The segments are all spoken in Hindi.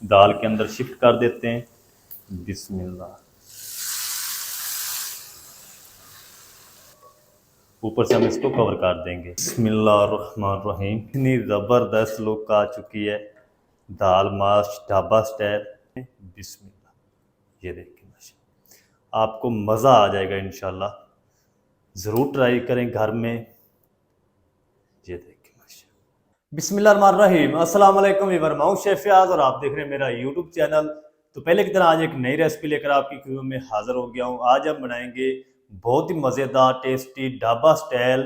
दाल के अंदर शिफ्ट कर देते हैं। बिस्मिल्लाह। ऊपर से हम इसको कवर कर देंगे। बिस्मिल्लाहिर्रहमानिर्रहीम। इतनी ज़बरदस्त लुक आ चुकी है दाल माश ढाबा स्टाइल। बिस्मिल्लाह। ये देखिए माशाल्लाह, आपको मज़ा आ जाएगा इंशाल्लाह। ज़रूर ट्राई करें घर में। ये देखिए माशाल्लाह। बिस्मिल्लाहिर्रहमानिर्रहीम। अस्सलाम वालेकुम वीवर, मैं हूं शेफ फयाज और आप देख रहे हैं मेरा यूट्यूब चैनल। तो पहले की तरह आज एक नई रेसिपी लेकर आपकी क्यू में हाज़िर हो गया हूं। आज हम बनाएंगे बहुत ही मज़ेदार टेस्टी ढाबा स्टाइल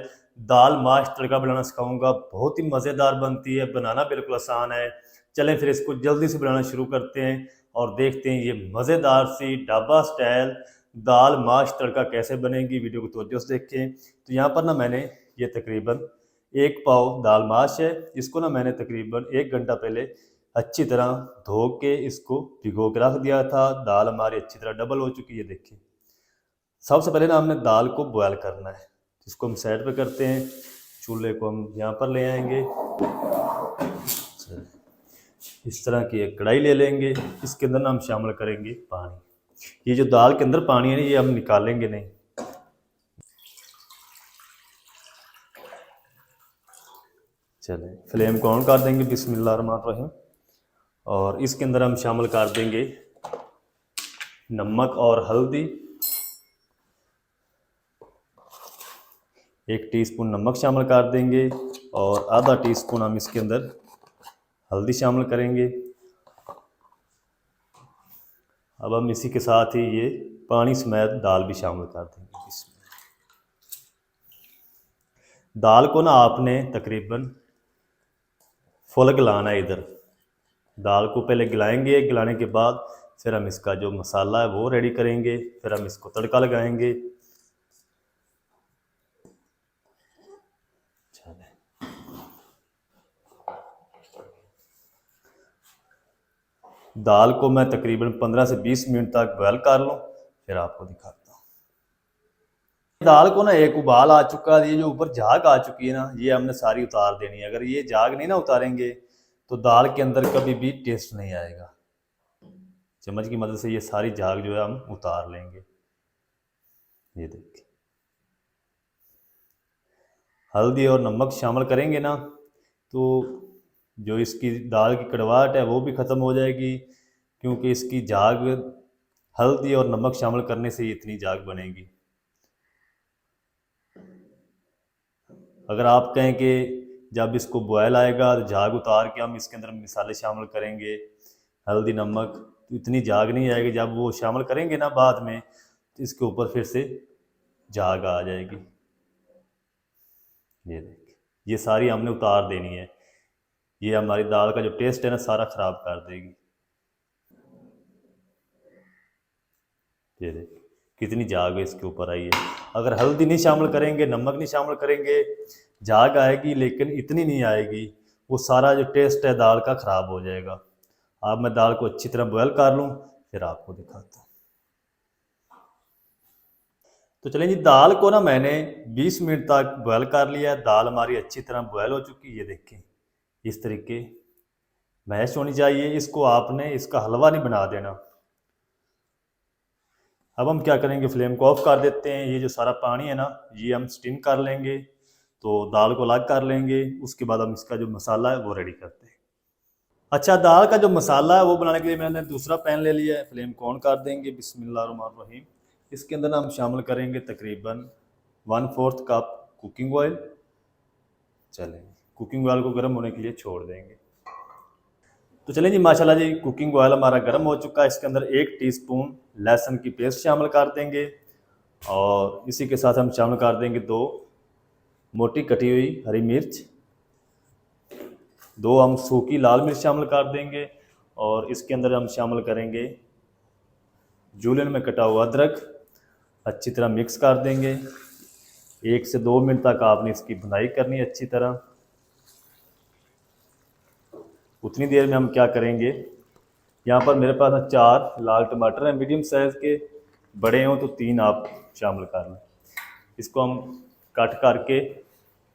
दाल माश तड़का बनाना सिखाऊंगा। बहुत ही मज़ेदार बनती है, बनाना बिल्कुल आसान है। चलें फिर इसको जल्दी से बनाना शुरू करते हैं और देखते हैं ये मज़ेदार सी ढाबा स्टाइल दाल माश तड़का कैसे बनेगी। वीडियो को तवज्जो से देखें। तो यहाँ पर ना मैंने ये तकरीबन 1 पाव दाल माश है। इसको ना मैंने तकरीबन 1 घंटा पहले अच्छी तरह धो के इसको भिगो के रख दिया था। दाल हमारी अच्छी तरह डबल हो चुकी है। देखिए सबसे पहले ना हमने दाल को बॉयल करना है। इसको हम साइड पे करते हैं। चूल्हे को हम यहाँ पर ले आएंगे। इस तरह की एक कढ़ाई ले लेंगे। इसके अंदर ना हम शामिल करेंगे पानी। ये जो दाल के अंदर पानी है ना, ये हम निकालेंगे नहीं। चलें फ्लेम को ऑन कर देंगे। बिस्मिल्लाहिर्रहमानिर्रहीम। और इसके अंदर हम शामिल कर देंगे नमक और हल्दी। 1 टीस्पून नमक शामिल कर देंगे और आधा टीस्पून हम इसके अंदर हल्दी शामिल करेंगे। अब हम इसी के साथ ही ये पानी समेत दाल भी शामिल कर देंगे। दाल को ना आपने तकरीबन फुल गलाना है। इधर दाल को पहले गिलाएंगे। गिलाने के बाद फिर हम इसका जो मसाला है वो रेडी करेंगे। फिर हम इसको तड़का लगाएंगे। दाल को मैं तकरीबन 15 से 20 मिनट तक बॉयल कर लूँ, फिर आपको दिखाता हूँ। दाल को ना एक उबाल आ चुका है। ये जो ऊपर झाग आ चुकी है ना, ये हमने सारी उतार देनी है। अगर ये झाग नहीं ना उतारेंगे तो दाल के अंदर कभी भी टेस्ट नहीं आएगा। चम्मच की मदद से ये सारी झाग जो है हम उतार लेंगे। ये देखिए हल्दी और नमक शामिल करेंगे ना तो जो इसकी दाल की कड़वाहट है वो भी ख़त्म हो जाएगी, क्योंकि इसकी झाग हल्दी और नमक शामिल करने से ही इतनी झाग बनेगी। अगर आप कहें कि जब इसको बॉयल आएगा तो झाग उतार के हम इसके अंदर मसाले शामिल करेंगे हल्दी नमक, तो इतनी झाग नहीं आएगी। जब वो शामिल करेंगे ना बाद में तो इसके ऊपर फिर से झाग आ जाएगी। ये देखिए ये सारी हमने उतार देनी है। ये हमारी दाल का जो टेस्ट है ना सारा ख़राब कर देगी। ये देखिए कितनी झाग है इसके ऊपर आई है। अगर हल्दी नहीं शामिल करेंगे नमक नहीं शामिल करेंगे झाग आएगी, लेकिन इतनी नहीं आएगी। वो सारा जो टेस्ट है दाल का ख़राब हो जाएगा। अब मैं दाल को अच्छी तरह बॉयल कर लूँ फिर आपको दिखाता हूँ। तो चलें जी, दाल को ना मैंने 20 मिनट तक बॉयल कर लिया है। दाल हमारी अच्छी तरह बॉयल हो चुकी है। ये देखें इस तरीके मैश होनी चाहिए। इसको आपने इसका हलवा नहीं बना देना। अब हम क्या करेंगे, फ्लेम को ऑफ कर देते हैं। ये जो सारा पानी है ना ये हम स्टीम कर लेंगे, तो दाल को अलग कर लेंगे। उसके बाद हम इसका जो मसाला है वो रेडी करते हैं। अच्छा, दाल का जो मसाला है वो बनाने के लिए मैंने दूसरा पैन ले लिया है। फ्लेम को ऑन कर देंगे। बिस्मिल्लाहिर्रहमानिर्रहीम। इसके अंदर हम शामिल करेंगे तकरीबन 1/4 कप कुकिंग ऑयल। चलें कुकिंग ऑयल को गर्म होने के लिए छोड़ देंगे। तो चलें जी, माशाल्लाह जी कुकिंग ऑयल हमारा गर्म हो चुका है। इसके अंदर 1 टीस्पून लहसुन की पेस्ट शामिल कर देंगे और इसी के साथ हम शामिल कर देंगे 2 मोटी कटी हुई हरी मिर्च, 2 हम सूखी लाल मिर्च शामिल कर देंगे और इसके अंदर हम शामिल करेंगे जूलियन में कटा हुआ अदरक। अच्छी तरह मिक्स कर देंगे। 1 से 2 मिनट तक आपने इसकी भुनाई करनी है अच्छी तरह। उतनी देर में हम क्या करेंगे, यहाँ पर मेरे पास 4 लाल टमाटर हैं मीडियम साइज़ के। बड़े हों तो 3 आप शामिल कर लें। इसको हम कट करके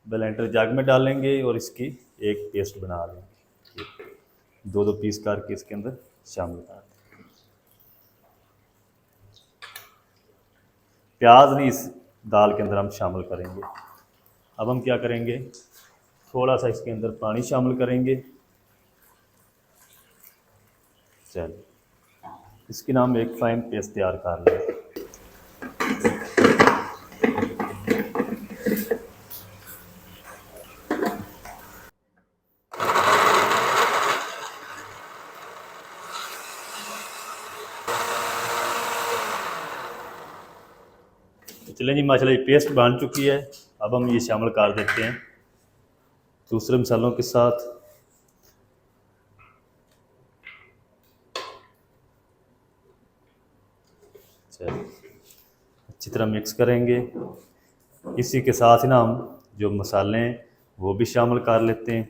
ब्लेंडर जग में डालेंगे और इसकी एक पेस्ट बना लेंगे। 2-2 पीस करके इसके अंदर शामिल कर दें। प्याज नहीं इस दाल के अंदर हम शामिल करेंगे। अब हम क्या करेंगे, थोड़ा सा इसके अंदर पानी शामिल करेंगे। चलिए इसके नाम एक फाइन पेस्ट तैयार कर लें। तो चलें जी, माशाल्लाह ये पेस्ट बन चुकी है। अब हम ये शामिल कर देते हैं दूसरे मसालों के साथ। चलिए अच्छी तरह मिक्स करेंगे। इसी के साथ ही ना हम जो मसाले हैं वो भी शामिल कर लेते हैं।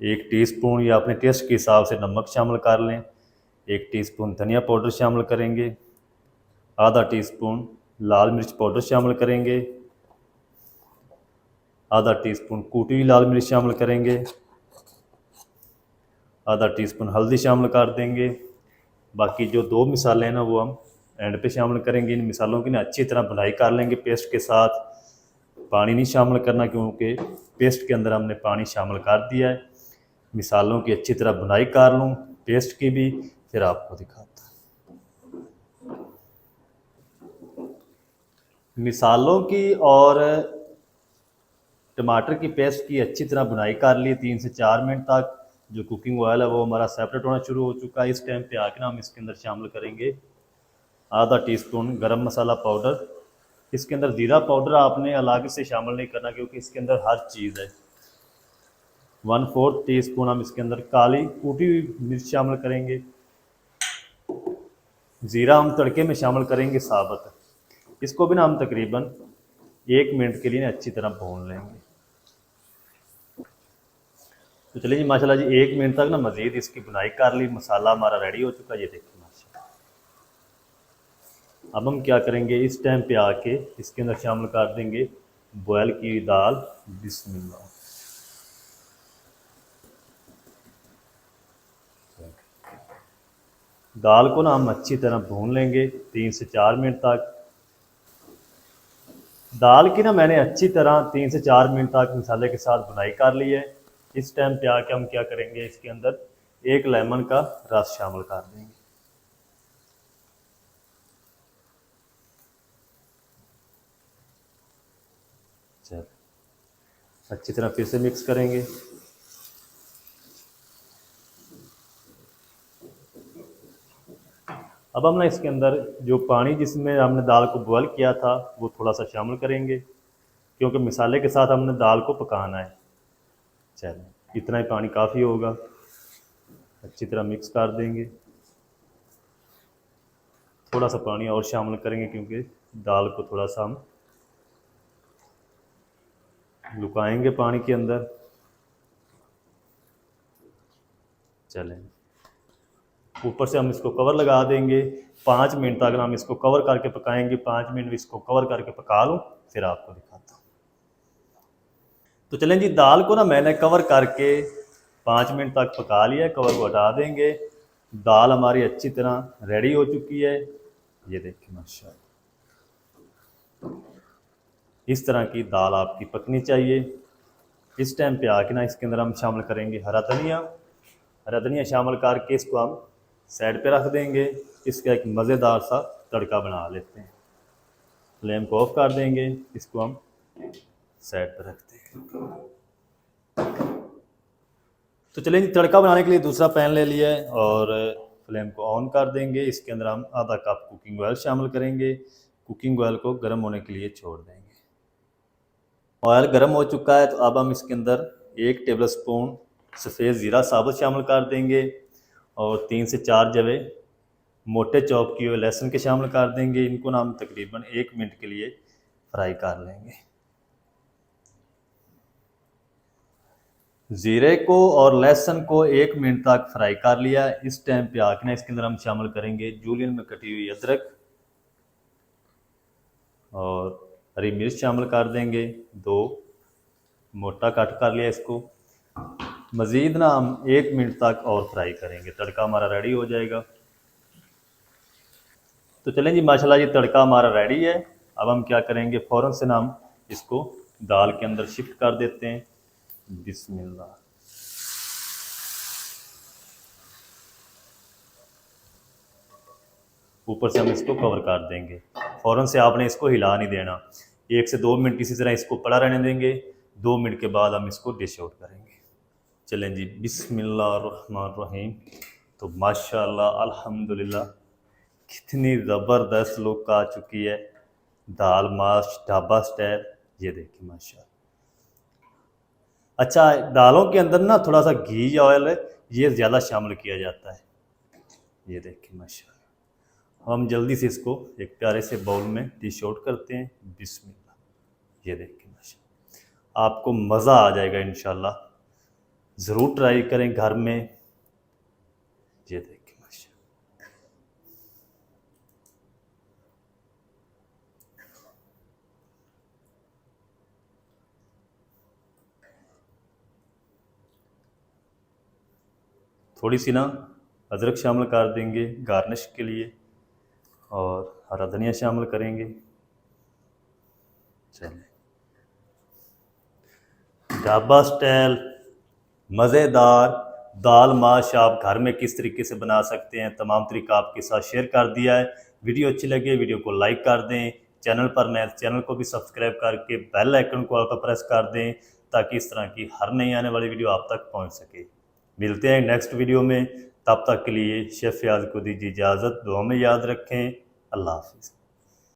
एक टीस्पून या अपने टेस्ट के हिसाब से नमक शामिल कर लें। एक टीस्पून धनिया पाउडर शामिल करेंगे। आधा टीस्पून लाल मिर्च पाउडर शामिल करेंगे। आधा टीस्पून कूटी हुई लाल मिर्च शामिल करेंगे। आधा टीस्पून हल्दी शामिल कर देंगे। बाकी जो दो मिसाले हैं ना वो हम एंड पे शामिल करेंगे। इन मिसालों की ना अच्छी तरह भुनाई कर लेंगे पेस्ट के साथ। पानी नहीं शामिल करना क्योंकि पेस्ट के अंदर हमने पानी शामिल कर दिया है। मिसालों की अच्छी तरह भुनाई कर लूँ पेस्ट की भी, फिर आपको दिखाता हूँ। मिसालों की और टमाटर की पेस्ट की अच्छी तरह भुनाई कर ली 3 से 4 मिनट तक। जो कुकिंग ऑयल है वो हमारा सेपरेट होना शुरू हो चुका है। इस टाइम पे आके ना हम इसके अंदर शामिल करेंगे आधा टीस्पून गरम मसाला पाउडर। इसके अंदर जीरा पाउडर आपने अलग से शामिल नहीं करना क्योंकि इसके अंदर हर चीज़ है। 1/4 टीस्पून हम इसके अंदर काली कूटी हुई मिर्च शामिल करेंगे। ज़ीरा हम तड़के में शामिल करेंगे साबुत। इसको भी ना हम तकरीबन 1 मिनट के लिए अच्छी तरह भून लेंगे। तो चलिए जी, माशाल्लाह जी 1 मिनट तक ना मज़ीद इसकी बुनाई कर ली। मसाला हमारा रेडी हो चुका है, ये देखिए माशाल्लाह। अब हम क्या करेंगे, इस टाइम पे आके इसके अंदर शामिल कर देंगे बॉयल की दाल। बिस्मिल्लाह। दाल को ना हम अच्छी तरह भून लेंगे 3 से 4 मिनट तक। दाल की ना मैंने अच्छी तरह 3 से 4 मिनट तक मसाले के साथ बुनाई कर ली है। इस टाइम पे आके हम क्या करेंगे, इसके अंदर 1 लेमन का रस शामिल कर देंगे। चल अच्छी तरह फिर से मिक्स करेंगे। अब हम ना इसके अंदर जो पानी जिसमें हमने दाल को बॉयल किया था वो थोड़ा सा शामिल करेंगे क्योंकि मसाले के साथ हमने दाल को पकाना है। चलिए इतना ही पानी काफ़ी होगा। अच्छी तरह मिक्स कर देंगे। थोड़ा सा पानी और शामिल करेंगे क्योंकि दाल को थोड़ा सा हम लुकाएंगे पानी के अंदर। चलें ऊपर से हम इसको कवर लगा देंगे। 5 मिनट तक हम इसको कवर करके पकाएंगे। 5 मिनट इसको कवर करके पका लूँ फिर आपको दिखाता हूँ। तो चलें जी, दाल को ना मैंने कवर करके 5 मिनट तक पका लिया है। कवर को हटा देंगे। दाल हमारी अच्छी तरह रेडी हो चुकी है, ये देखिए माशाल्लाह। इस तरह की दाल आपकी पकनी चाहिए। इस टाइम पे आके ना इसके अंदर हम शामिल करेंगे हरा धनिया। हरा धनिया शामिल करके इसको हम साइड पे रख देंगे। इसका एक मज़ेदार सा तड़का बना लेते हैं। फ्लेम को ऑफ कर देंगे, इसको हम साइड पे रखते हैं। तो चलें तड़का बनाने के लिए दूसरा पैन ले लिया है और फ्लेम को ऑन कर देंगे। इसके अंदर हम आधा कप कुकिंग ऑयल शामिल करेंगे। कुकिंग ऑयल को गर्म होने के लिए छोड़ देंगे। ऑयल गर्म हो चुका है तो अब हम इसके अंदर 1 टेबल स्पून सफ़ेद ज़ीरा साबुत शामिल कर देंगे और 3 से 4 जवे मोटे चॉप किए हुए लहसुन के शामिल कर देंगे। इनको ना हम तकरीबन 1 मिनट के लिए फ्राई कर लेंगे। ज़ीरे को और लहसुन को 1 मिनट तक फ्राई कर लिया। इस टाइम पे आके ना इसके अंदर हम शामिल करेंगे जूलियन में कटी हुई अदरक और हरी मिर्च शामिल कर देंगे। 2 मोटा कट कर लिया इसको। मज़ीद ना हम 1 मिनट तक और फ्राई करेंगे, तड़का हमारा रेडी हो जाएगा। तो चलें जी, माशाल्लाह ये तड़का हमारा रेडी है। अब हम क्या करेंगे, फ़ौरन से ना हम इसको दाल के अंदर शिफ्ट कर देते हैं। बिस्मिल्लाह। ऊपर से हम इसको कवर कर देंगे। फ़ौरन से आपने इसको हिला नहीं देना, 1 से 2 मिनट इसी तरह इसको पड़ा रहने देंगे। 2 मिनट के बाद हम इसको डिश आउट करेंगे। चलें जी, बिस्मिल्लाहिर्रहमानिर्रहीम। तो माशाल्लाह अल्हम्दुलिल्लाह कितनी ज़बरदस्त लुक आ चुकी है दाल माश ढाबा स्टाइल। ये देखिए माशाल्लाह। अच्छा, दालों के अंदर ना थोड़ा सा घी या ऑयल है ये ज़्यादा शामिल किया जाता है। ये देखिए माशाल्लाह। हम जल्दी से इसको एक प्यारे से बाउल में डिश आउट करते हैं। बिस्मिल्लाह। ये देखिए माशाल्लाह, आपको मज़ा आ जाएगा इंशाल्लाह। ज़रूर ट्राई करें घर में। ये देखिए माशाल्लाह। थोड़ी सी ना अदरक शामिल कर देंगे गार्निश के लिए, और हरा धनिया शामिल करेंगे। चलें, ढाबा स्टाइल मज़ेदार दाल माश आप घर में किस तरीके से बना सकते हैं, तमाम तरीका आपके साथ शेयर कर दिया है। वीडियो अच्छी लगे वीडियो को लाइक कर दें, चैनल पर नए चैनल को भी सब्सक्राइब करके बेल आइकन को आप प्रेस कर दें, ताकि इस तरह की हर नई आने वाली वीडियो आप तक पहुंच सके। मिलते हैं नेक्स्ट वीडियो में, तब तक के लिए शेफ़ याद को दीजिए इजाज़त। दुआ में याद रखें। अल्लाह हाफ़िज़।